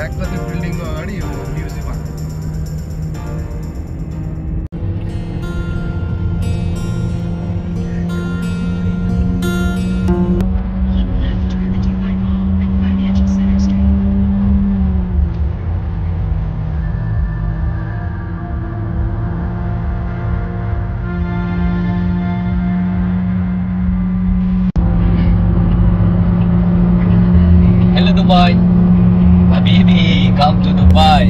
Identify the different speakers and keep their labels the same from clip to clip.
Speaker 1: ठ्याक्क त्यो बिल्डिङको अगाडि यो म्युजियम आएको
Speaker 2: Dubai. Habibi, come to Dubai.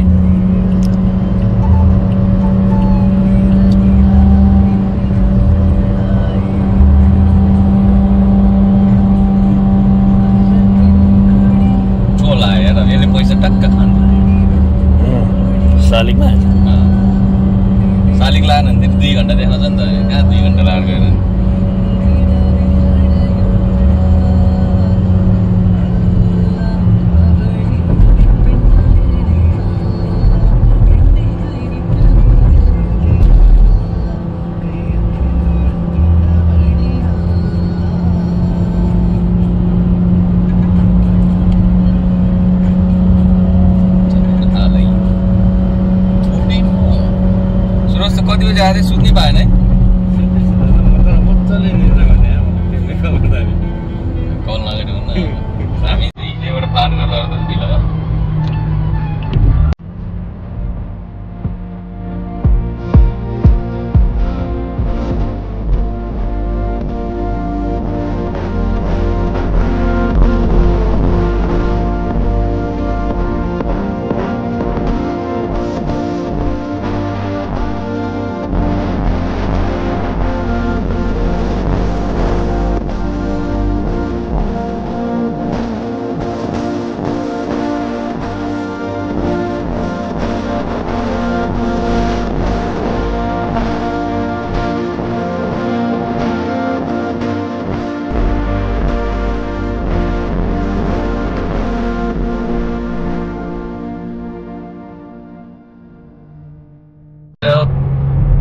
Speaker 2: Chola यार, यसले पैसा टक्क खान्छ।
Speaker 3: सालिकमा
Speaker 2: सालिक लान भने 2 घण्टा देखाउँछ नि त, कहाँ 2 घण्टा लाग्यो गएर। कति बजे आएर सुत्नै पाएन है
Speaker 1: मजाले निद्रा गर्ने
Speaker 2: कल नगरी हुन्न हामी हिलेबाट पार गरेर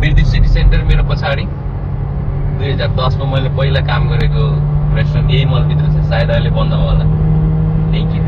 Speaker 2: बिल ब्रिटिश सिटी सेन्टर मेरो पछाडि 2010 मा मैले पहिला काम गरेको रेस्टुरेन्ट यही मलभित्र छ सायद अहिले बन्द होला थ्याङ्क यू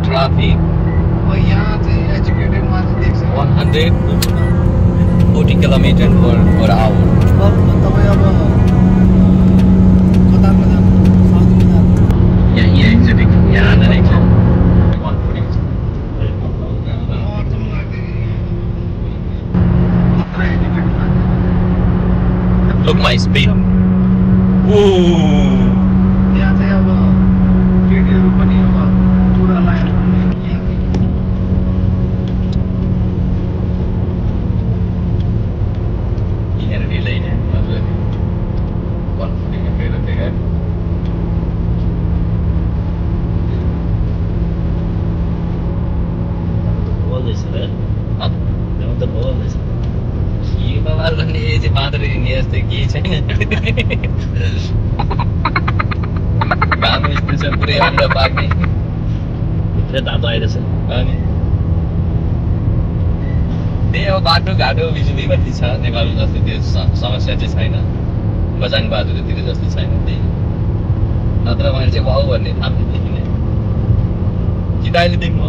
Speaker 2: ट्राफिक
Speaker 1: यहाँ चाहिँ एजुकेटेड मान्छे देख्छ
Speaker 2: 140 किलोमिटर पर आवर
Speaker 1: तपाईँ अब कतारमा जानु साउथमा जानु
Speaker 2: यहाँ एक्ज्याक्ट यहाँ आँदा रहेछ 140 Look my speed.
Speaker 1: यहाँ चाहिँ अब केटीहरू पनि अब पुरा लाइन त्यही अब बाटो घाटो बिजुली बत्ती छ नेपालमा जस्तै त्यो समस्या चाहिँ छैन बजाङ बहादुरतिर जस्तै छैन त्यही नत्र मान्छे भाउ भन्ने थाम्ने देखिने कि त अहिले देख्नु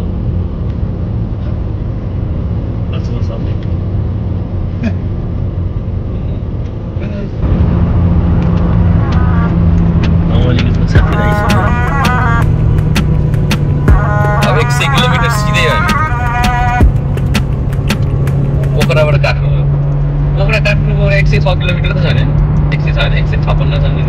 Speaker 1: अब 100 किलोमिटर सिधै हो पोखराबाट काठमाडौँ पोखरा काठमाडौँ 106 किलोमिटर त छ नि 156 156 छ नि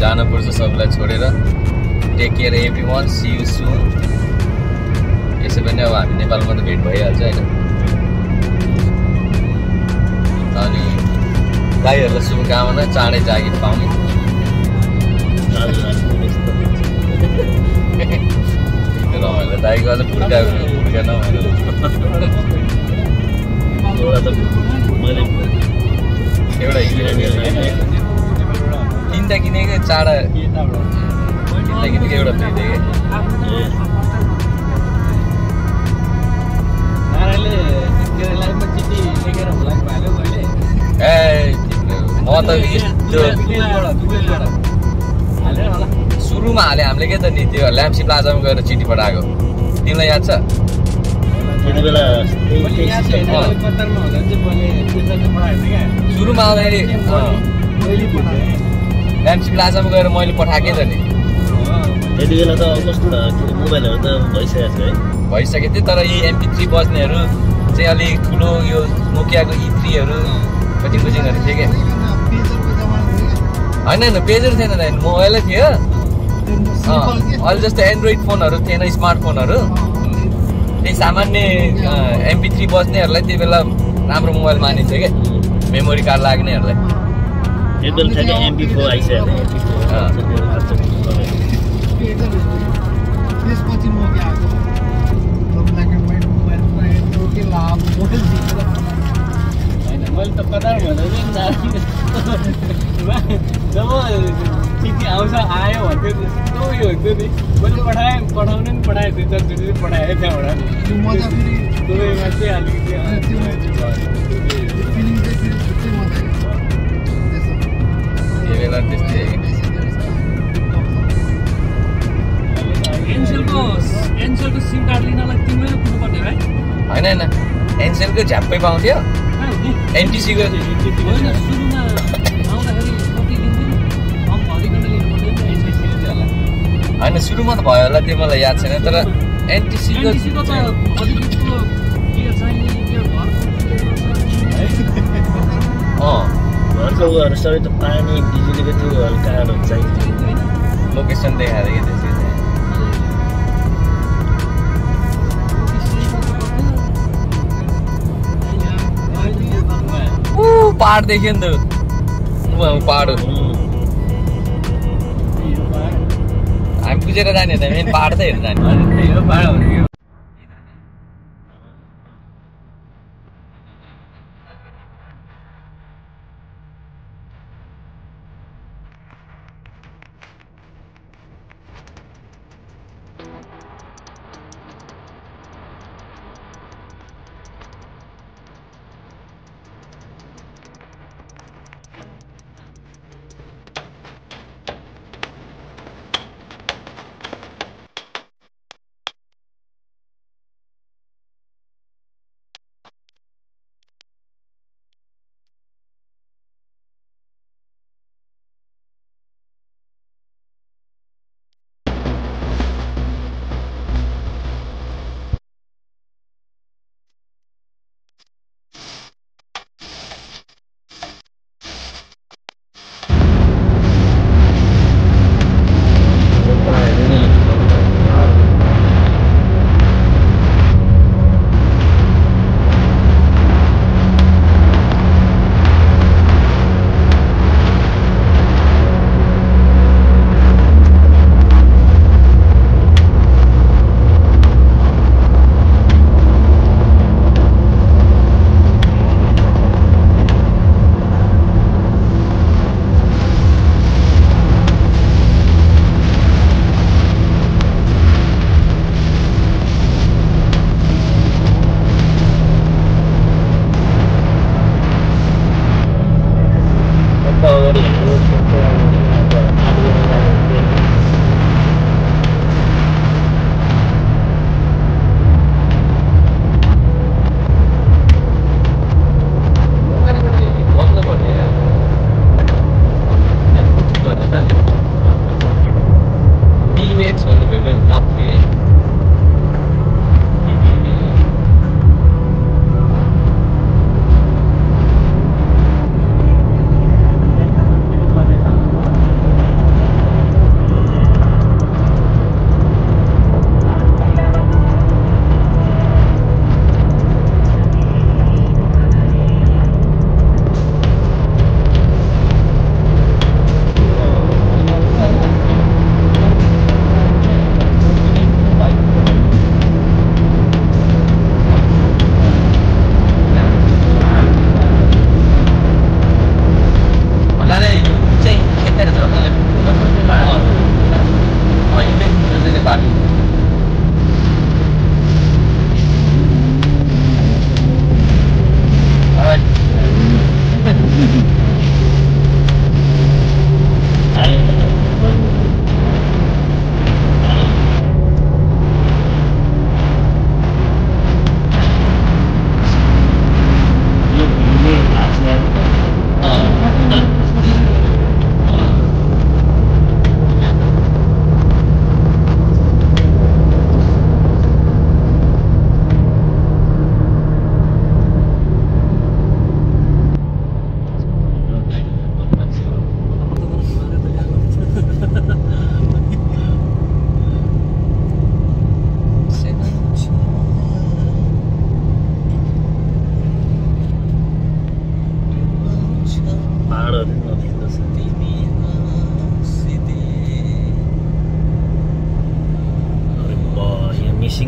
Speaker 1: जानुपर्छ सबैलाई छोडेर take care everyone see you soon यसै पनि अब हामी नेपालमा त भेट भइहाल्छ होइन अनि दाइहरूलाई शुभकामना चाँडै जागिर पाउने रमाइलो दाइको अझ पुर्का नभएर एउटा तिनवटा किनेको चारवटा तिनवटा किनेको एउटा फ्री म त यस्तो सुरुमा हाले हामीले के त नि त्यो ल्याम्सी प्लाजामा गएर चिठी पठाएको तिमीलाई याद छ सुरुमा आउँदाखेरि ल्याम्सी प्लाजामा गएर मैले पठाएकै त नि
Speaker 3: त्यति बेला त अलमोस्ट मोबाइलहरू त भइसकेको छ है
Speaker 1: भइसकेको थियो तर यी MP3 बज्नेहरू चाहिँ अलिक ठुलो यो नोकियाको E3हरू कटिङहरू थियो क्या होइन पेजर थिएन त मोबाइलै थियो अहिले जस्तो एन्ड्रोइड फोनहरू थिएन स्मार्टफोनहरू त्यही सामान्य MP3 बज्नेहरूलाई त्यो बेला राम्रो मोबाइल मानिन्छ क्या मेमोरी कार्ड लाग्नेहरूलाई
Speaker 3: एकदम ठ्याक्कै MP4 आइसक्यो
Speaker 4: त्यसपछि नोकिया आएको ब्ल्याक एन्ड व्हाइट मोबाइल के लाभ मोडल दिएको हैन मैले त कतार भन्दै जब चिठी आउँछ आयो भन्थ्यो त्यस्तो उयो हुन्थ्यो नि मैले पठाउने नि पठाएको थिएँ जति पठाएँ त्यहाँबाट त्यो मजा फेरि दुबईमा चाहिँ अलिकति फिलिङ चाहिँ फेरि छुट्टै मजा
Speaker 1: त्यो बेला त्यस्तै
Speaker 4: एनसेलको सिम कार्ड लिनलाई तिमीले कुनुपर्ने है
Speaker 1: होइन एनसेलको झ्याप्पै पाउँथ्यो एनटिसीको
Speaker 4: होइन सुरुमा आउँदाखेरि कति दिन्थ्यो कम भरिकन लिनुपर्ने एनटिसीले चाहिँ होला
Speaker 1: होइन सुरुमा त भयो होला त्यो मलाई याद छैन तर एनटिसीको
Speaker 4: त अलिकति के चाहिने त्यो
Speaker 3: घरको उयोहरू सबै त पानी बिजुलीको त्यो कार्डहरू चाहिन्छ
Speaker 1: लोकेसन देखाएर के त्यसको पहाड देख्यो नि त पहाड हो हामी बुझेर जाने त मेन पहाड त हेरेर जाने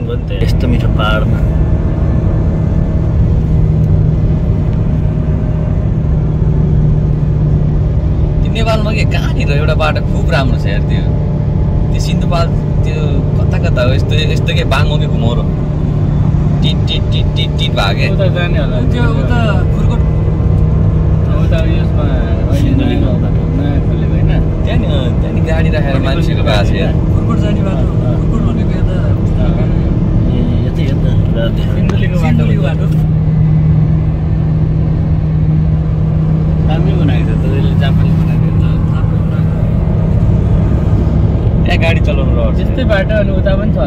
Speaker 3: भयो नि त्यहाँ यस्तो मिठो पाहाडमा
Speaker 1: नेपालमा के कहाँनिर एउटा बाटो खुब राम्रो छ यार त्यो सिन्धुपाल त्यो कता कता हो यस्तो के बाङ हो कि घुमाउरो टिट टिट टिट टिट टिट भयो के
Speaker 4: उता जाने होला
Speaker 2: त्यो उता खुर्कोट
Speaker 4: उता यसमा अहिले नयाँ खोलेको होइन
Speaker 1: त्यहाँ नि गाडी राखेर मान्छेको भएको छ यार
Speaker 2: खुर्कोट जाने बाटो खुर्कोट भनेको यता
Speaker 3: यतै
Speaker 4: सिन्धुलीको बाटो दामी बनाएको छ त्यसले जापानी बनाएको
Speaker 1: त्यहाँ गाडी चलाउनु रहर छ
Speaker 4: त्यस्तै बाटो अनि उता पनि छ